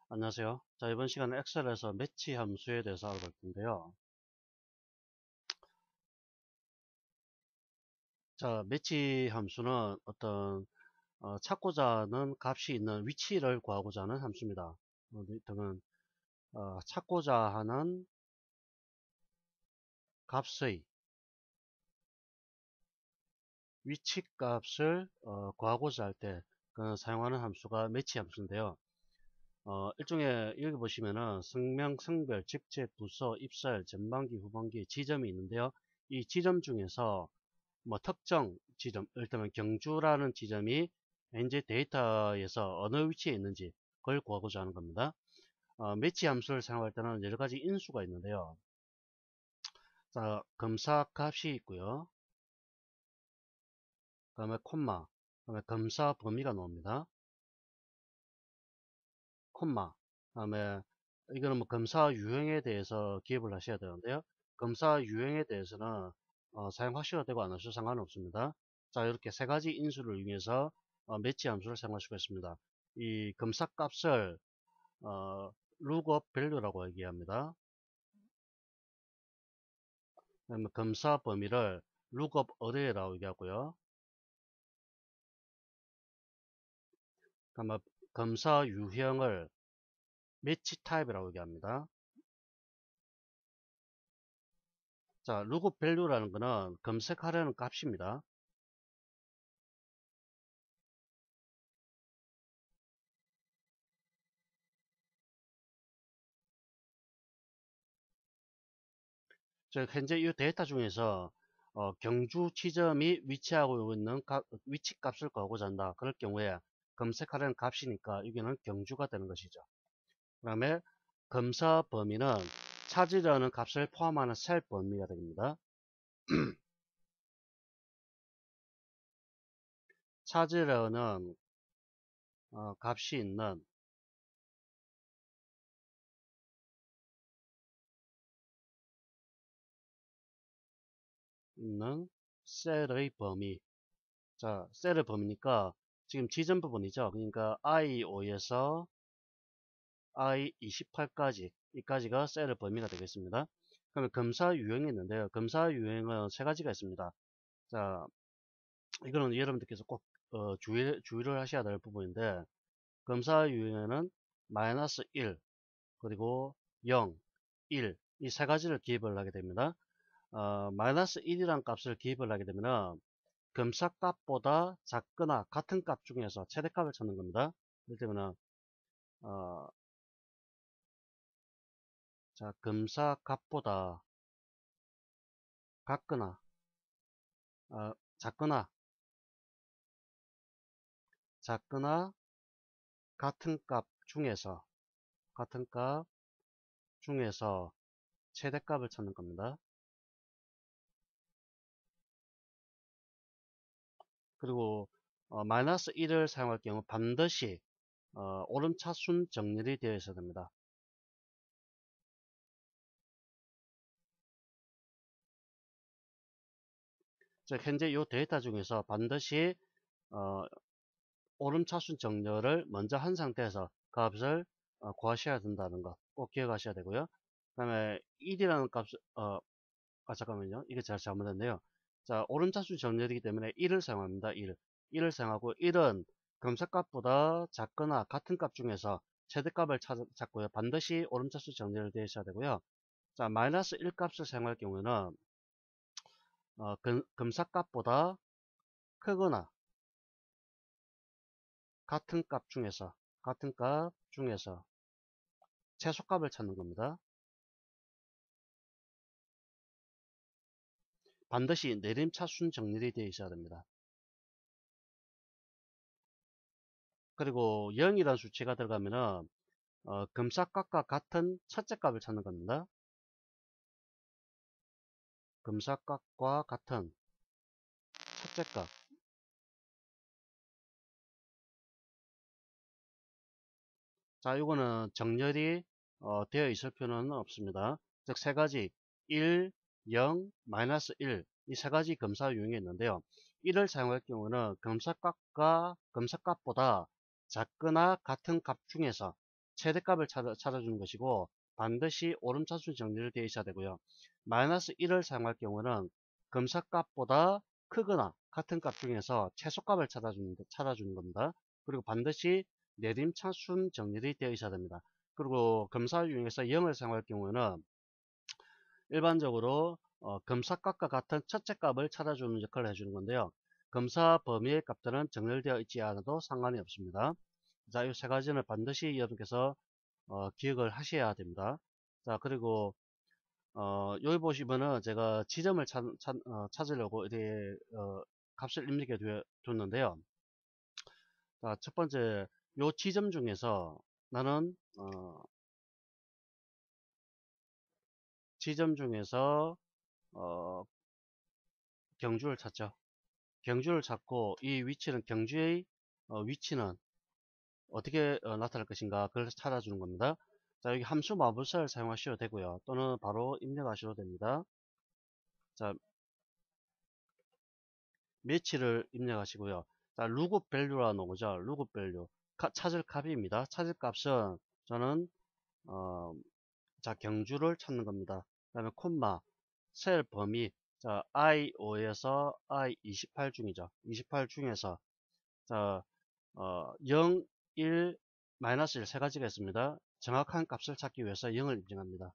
안녕하세요. 자, 이번 시간에 엑셀에서 매치 함수에 대해서 알아볼 텐데요. 자, 매치 함수는 어떤 찾고자 하는 값이 있는 위치를 구하고자 하는 함수입니다. 등은 찾고자 하는 값의 위치 값을 구하고자 할 때 사용하는 함수가 매치 함수인데요. 일종의 여기 보시면은 성명, 성별, 직책, 부서, 입사일, 전반기, 후반기 지점이 있는데요. 이 지점 중에서 뭐 특정 지점, 일단 경주라는 지점이 현재 데이터에서 어느 위치에 있는지 그걸 구하고자 하는 겁니다. 매치 함수를 사용할 때는 여러 가지 인수가 있는데요. 자, 검사 값이 있고요. 그 다음에 콤마, 그 다음에 검사 범위가 나옵니다. 콤마, 그 다음에 이거는 뭐 검사 유형에 대해서 기입을 하셔야 되는데요. 검사 유형에 대해서는 사용하셔도 되고 안 하셔도 상관없습니다. 자, 이렇게 세 가지 인수를 이용해서 매치 함수를 사용할 수가 있습니다. 이 검사 값을 lookup value라고 얘기합니다. 그다음에 검사 범위를 lookup array라고 얘기하고요. 그다음에 검사 유형을 매치 타입이라고 얘기합니다. 자, lookup value라는 거는 검색하려는 값입니다. 즉 현재 이 데이터 중에서 경주 지점이 위치하고 있는 위치 값을 구하고자 한다. 그럴 경우에 검색하려는 값이니까 여기는 경주가 되는 것이죠. 그 다음에 검사 범위는 찾으려는 값을 포함하는 셀 범위가 됩니다. 찾으려는 값이 있는 셀의 범위. 자, 셀의 범위니까 지금 지점 부분이죠. 그러니까 I5에서 I28까지 이까지가 셀의 범위가 되겠습니다. 그러면 검사 유형이 있는데요. 검사 유형은 세 가지가 있습니다. 자, 이거는 여러분들께서 꼭 주의를 하셔야 될 부분인데 검사 유형에는 마이너스 1 그리고 0, 1 이 세 가지를 기입을 하게 됩니다. 마이너스 1이라는 값을 기입을 하게 되면 검사 값보다 작거나 같은 값 중에서 최대값을 찾는 겁니다. 예를 들면 어, 자, 검사 값보다 같거나 작거나 작거나 같은 값 중에서 최대값을 찾는 겁니다. 그리고 마이너스 1을 사용할 경우 반드시 오름차순 정렬이 되어 있어야 됩니다. 즉 현재 이 데이터 중에서 반드시 어, 오름차순 정렬을 먼저 한 상태에서 값을 구하셔야 된다는 거 꼭 기억하셔야 되고요. 그 다음에 1이라는 값을 잠깐만요. 이게 제가 잘못했네요. 자, 오름차순 정렬이기 때문에 1을 사용합니다. 1을 사용하고 1은 검사값보다 작거나 같은 값 중에서 최대값을 찾고요. 반드시 오름차순 정렬되어 있어야 되고요. 자, 마이너스 1 값을 사용할 경우에는 검사값보다 크거나 같은 값 중에서 최소값을 찾는 겁니다. 반드시 내림차순 정렬이 되어 있어야 됩니다. 그리고 0이라는 수치가 들어가면은 검사값과 같은 첫째 값을 찾는 겁니다. 검사값과 같은 첫째 값. 자, 이거는 정렬이 되어 있을 필요는 없습니다. 즉, 세 가지 1, 0, 마이너스 1 이 세 가지 검사 유형이 있는데요. 1을 사용할 경우는 검사값보다 작거나 같은 값 중에서 최대값을 찾아주는 것이고, 반드시 오름차순 정렬이 되어 있어야 되고요. 마이너스 1을 사용할 경우는 검사값보다 크거나 같은 값 중에서 최소값을 찾아주는 겁니다. 그리고 반드시 내림차순 정렬이 되어 있어야 됩니다. 그리고 검사 중에서 0을 사용할 경우는 일반적으로 검사값과 같은 첫째 값을 찾아주는 역할을 해주는 건데요. 검사 범위의 값들은 정렬되어 있지 않아도 상관이 없습니다. 자, 이 세 가지는 반드시 여러분께서 기억을 하셔야 됩니다. 자, 그리고 여기 보시면은 제가 지점을 찾으려고 이렇게 값을 입력해 뒀는데요. 자, 첫 번째 요 지점 중에서 나는 지점 중에서 어, 경주를 찾죠. 경주를 찾고 이 위치는 경주의 위치는 어떻게 나타날 것인가 그걸 찾아주는 겁니다. 자, 여기 함수 마법사를 사용하셔도 되고요. 또는 바로 입력하셔도 됩니다. 자, 매치를 입력하시고요. 자, lookup value라는 거죠. lookup value. 찾을 값입니다. 찾을 값은 저는 자, 경주를 찾는 겁니다. 그 다음에 콤마 셀 범위 자, I5에서 I28 중이죠. 28 중에서 자, 0, 1, 마이너스 1 세 가지가 있습니다. 정확한 값을 찾기 위해서 0을 입력합니다.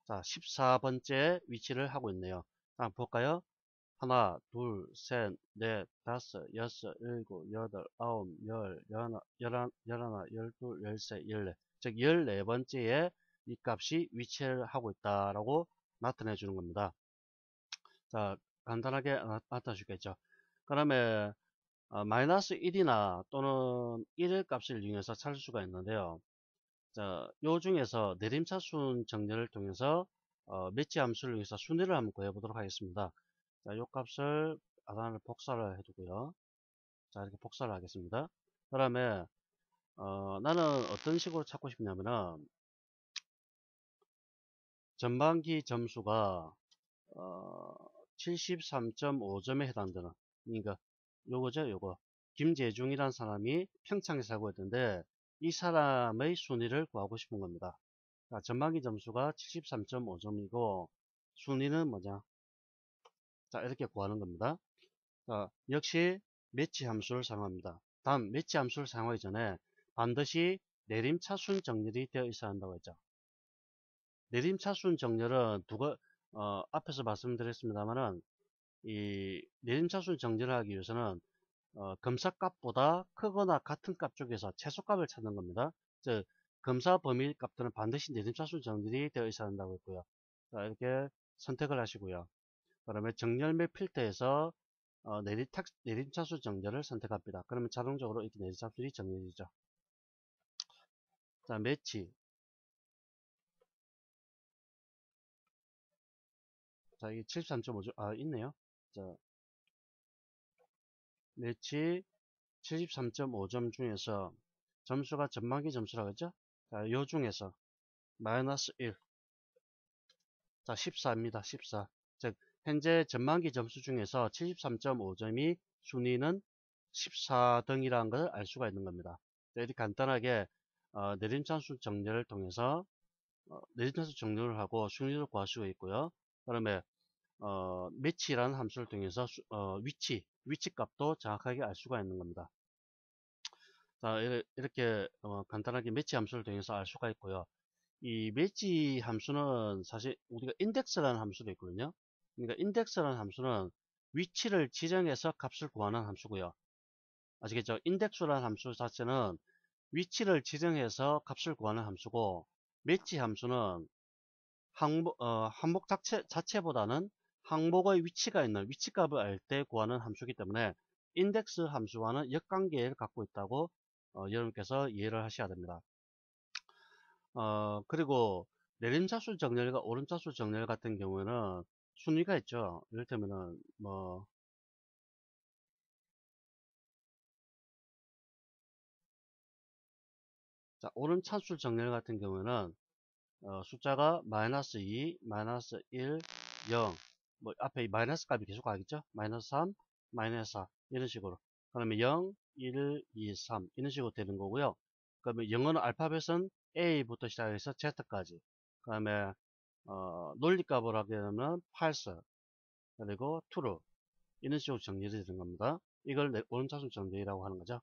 자, 14번째 위치를 하고 있네요. 자, 볼까요? 하나, 둘, 셋, 넷, 다섯, 여섯, 일곱, 여덟, 아홉, 열, 열하나, 열둘, 열세, 열네. 즉, 14번째에 이 값이 위치를 하고 있다라고 나타내 주는 겁니다. 자, 간단하게 나타나 주겠죠. 그다음에 마이너스 1이나 또는 1의 값을 이용해서 찾을 수가 있는데요. 자, 요 중에서 내림차순 정렬을 통해서 매치 함수를 이용해서 순위를 한번 구해보도록 하겠습니다. 자, 요 값을 하나를 복사를 해두고요. 자, 이렇게 복사를 하겠습니다. 그 다음에 나는 어떤 식으로 찾고 싶냐면은 전반기 점수가 73.5점에 해당되는, 그러니까 요거죠, 요거. 김재중이라는 사람이 평창에 살고 있던데 이 사람의 순위를 구하고 싶은 겁니다. 자, 전반기 점수가 73.5점이고 순위는 뭐냐? 자, 이렇게 구하는 겁니다. 자, 역시 매치 함수를 사용합니다. 다음 매치 함수를 사용하기 전에 반드시 내림차순 정렬이 되어 있어야 한다고 했죠. 내림차순 정렬은 앞에서 말씀드렸습니다만은 이 내림차순 정렬을 하기 위해서는 검사값보다 크거나 같은 값 중에서 최소값을 찾는 겁니다. 즉 검사 범위 값들은 반드시 내림차순 정렬이 되어 있어야 한다고 했고요. 자, 이렇게 선택을 하시고요. 그다음에 정렬맵 필터에서 내림차순 정렬을 선택합니다. 그러면 자동적으로 이렇게 내림차순이 정렬되죠. 자, 매치. 자, 이게 73.5점, 있네요. 자, 매치 73.5점 중에서 점수가 전반기 점수라고 했죠? 자, 요 중에서 마이너스 1. 자, 14입니다. 14. 즉, 현재 전반기 점수 중에서 73.5점이 순위는 14등이라는 걸 알 수가 있는 겁니다. 자, 이렇게 간단하게 내림차순 정렬을 통해서 내림차순 정렬을 하고 순위를 구할 수가 있고요. 그다음에 매치라는 함수를 통해서 위치 값도 정확하게 알 수가 있는 겁니다. 자, 이렇게 간단하게 매치 함수를 통해서 알 수가 있고요. 이 매치 함수는 사실 우리가 인덱스라는 함수도 있거든요. 그러니까 인덱스라는 함수는 위치를 지정해서 값을 구하는 함수고요. 아시겠죠? 인덱스라는 함수 자체는 위치를 지정해서 값을 구하는 함수고, 매치 함수는 항목 자체보다는 항목의 위치가 있는 위치값을 알 때 구하는 함수이기 때문에 인덱스 함수와는 역관계를 갖고 있다고 여러분께서 이해를 하셔야 됩니다. 그리고 내림차순 정렬과 오름차순 정렬 같은 경우에는 순위가 있죠. 이를테면은 뭐 자, 오름차순 정렬 같은 경우에는 숫자가 마이너스 2, 마이너스 1, 0, 뭐 앞에 마이너스 값이 계속 가겠죠. 마이너스 3, 마이너스 4 이런 식으로. 그러면 0, 1, 2, 3 이런 식으로 되는 거고요. 그러면 영어는 알파벳은 A부터 시작해서 Z까지. 그 다음에 논리값을 하게 되면 false, 그리고 true. 이런 식으로 정리되는 겁니다. 이걸 오른차순 정리라고 하는 거죠.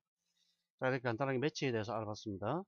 자, 이렇게 간단하게 매치에 대해서 알아봤습니다.